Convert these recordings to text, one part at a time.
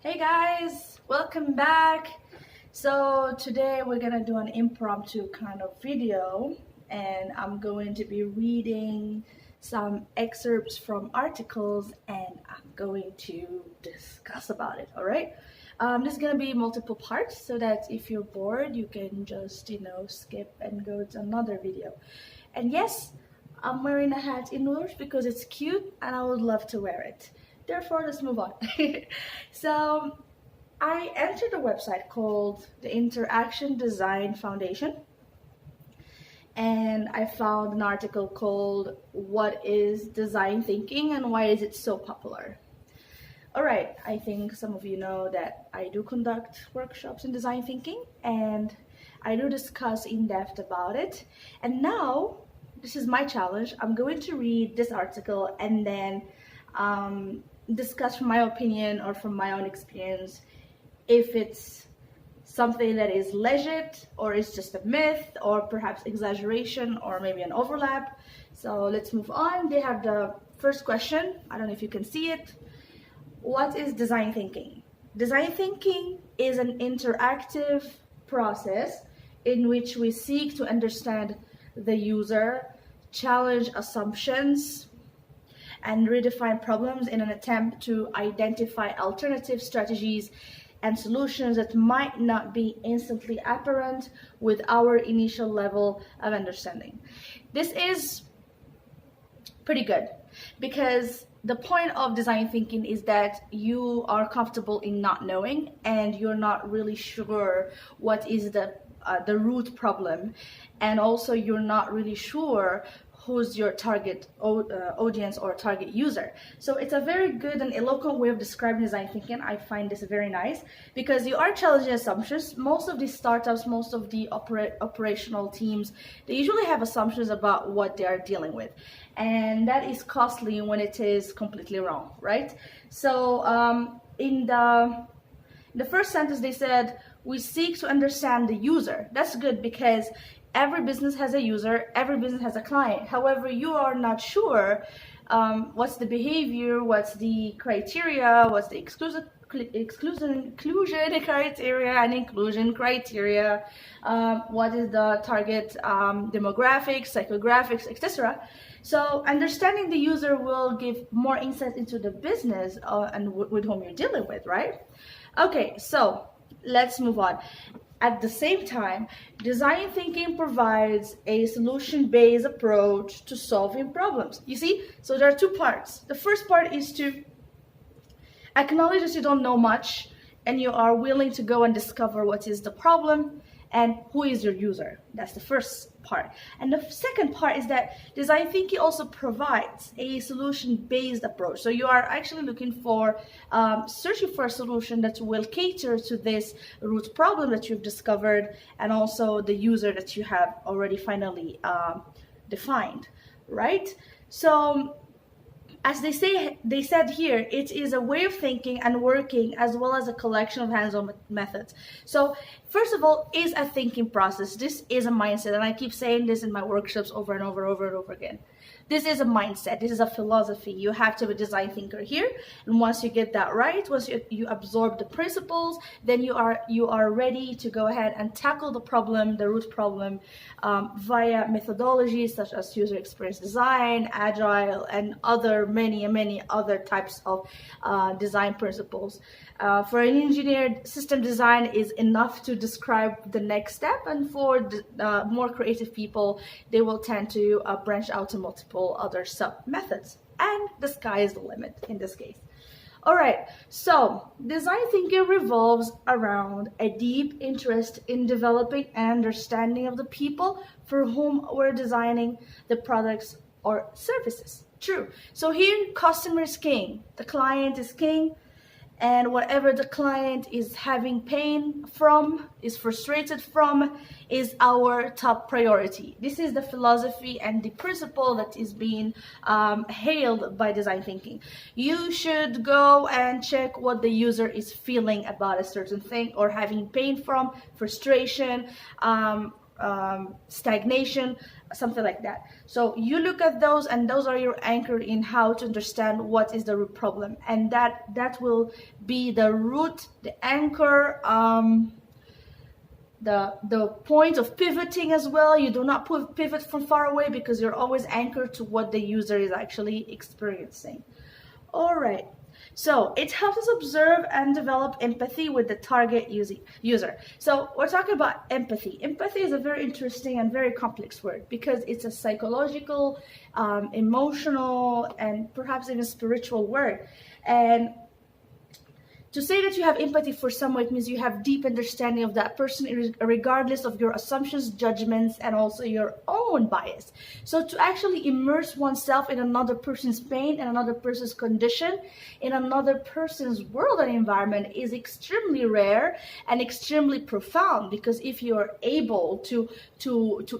Hey guys, welcome back. So today we're gonna do an impromptu kind of video, and I'm going to be reading some excerpts from articles and I'm going to discuss about it. All right. There's gonna be multiple parts so that if you're bored you can just skip and go to another video. And yes, I'm wearing a hat indoors because it's cute and I would love to wear it. Therefore, let's move on. So I entered a website called the Interaction Design Foundation, and I found an article called "What is Design Thinking and Why is it so popular?" All right, I think some of you know that I do conduct workshops in design thinking, and I do discuss in depth about it. And now, this is my challenge. I'm going to read this article and then discuss from my opinion or from my own experience if it's something that is legit or is just a myth or perhaps exaggeration or maybe an overlap. So let's move on. They have the first question. I don't know if you can see it. What is design thinking? Design thinking is an interactive process in which we seek to understand the user, challenge assumptions, and redefine problems in an attempt to identify alternative strategies and solutions that might not be instantly apparent with our initial level of understanding. This is pretty good because the point of design thinking is that you are comfortable in not knowing and you're not really sure what is the root problem, and also you're not really sure who's your target audience or target user. So it's a very good and eloquent way of describing design thinking. I find this very nice because you are challenging assumptions. Most of these startups, most of the operational teams, they usually have assumptions about what they are dealing with, and that is costly when it is completely wrong, right? So in the first sentence they said, we seek to understand the user. That's good because every business has a user, every business has a client. However, you are not sure what's the behavior, what's the criteria, what's the inclusion criteria and inclusion criteria, what is the target demographics, psychographics, etc. So understanding the user will give more insight into the business and with whom you're dealing with, right? Okay, so let's move on. At the same time, design thinking provides a solution-based approach to solving problems. You see, so there are two parts. The first part is to acknowledge that you don't know much and you are willing to go and discover what is the problem and who is your user. That's the first part. And the second part is that design thinking also provides a solution-based approach. So you are actually looking for, searching for a solution that will cater to this root problem that you've discovered and also the user that you have already finally defined, right? So as they said here, it is a way of thinking and working as well as a collection of hands-on methods. So first of all, is a thinking process. This is a mindset, and I keep saying this in my workshops over and over again. This is a mindset. This is a philosophy. You have to be a design thinker here, and once you get that right, once you absorb the principles, then you are ready to go ahead and tackle the problem, the root problem, via methodologies such as user experience design, agile, and many other types of design principles. For an engineer, system design is enough to describe the next step, and for more creative people, they will tend to branch out to multiple other sub-methods, and the sky is the limit in this case. All right, so design thinking revolves around a deep interest in developing an understanding of the people for whom we're designing the products or services. True. So here, customer is king, the client is king, and whatever the client is having pain from, is frustrated from, is our top priority. This is the philosophy and the principle that is being hailed by design thinking. You should go and check what the user is feeling about a certain thing or having pain from, frustration, stagnation, something like that. So you look at those, and those are your anchor in how to understand what is the root problem, and that will be the root, the anchor, the point of pivoting as well. You do not pivot from far away, because you're always anchored to what the user is actually experiencing. All right. So it helps us observe and develop empathy with the target user. So we're talking about empathy. Empathy is a very interesting and very complex word, because it's a psychological, emotional, and perhaps even spiritual word. And to say that you have empathy for someone, it means you have deep understanding of that person, regardless of your assumptions, judgments, and also your own bias. So to actually immerse oneself in another person's pain and another person's condition, in another person's world and environment, is extremely rare and extremely profound, because if you're able to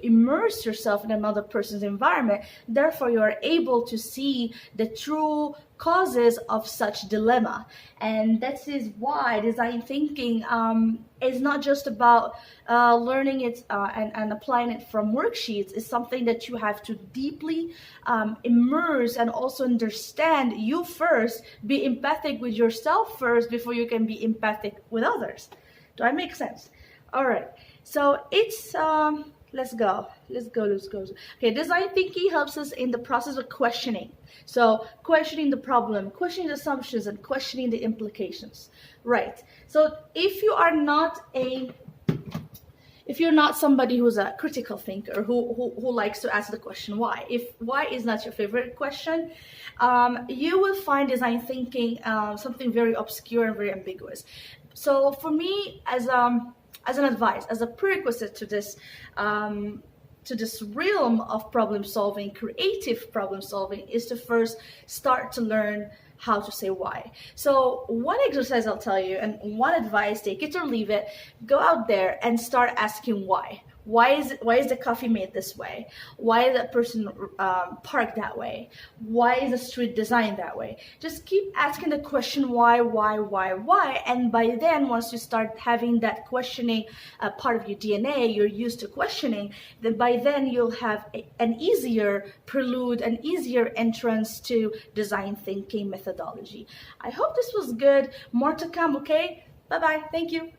immerse yourself in another person's environment, therefore you are able to see the true causes of such dilemma. And that is why design thinking is not just about learning it and applying it from worksheets. It's something that you have to deeply immerse and also understand you first, be empathic with yourself first before you can be empathic with others. Do I make sense? All right, so it's let's go. Okay, design thinking helps us in the process of questioning. So questioning the problem, questioning the assumptions, and questioning the implications. Right. So if you're not somebody who's a critical thinker, who likes to ask the question why, if why is not your favorite question, you will find design thinking something very obscure and very ambiguous. So for me, as an advice, as a prerequisite to this realm of problem solving, creative problem solving, is to first start to learn how to say why. So one exercise I'll tell you, and one advice, take it or leave it, go out there and start asking why. Why is the coffee made this way? Why is that person parked that way? Why is the street designed that way? Just keep asking the question why, and by then, once you start having that questioning part of your DNA, you're used to questioning, then by then you'll have an easier prelude, an easier entrance to design thinking methodology. I hope this was good. More to come, okay? Bye-bye. Thank you.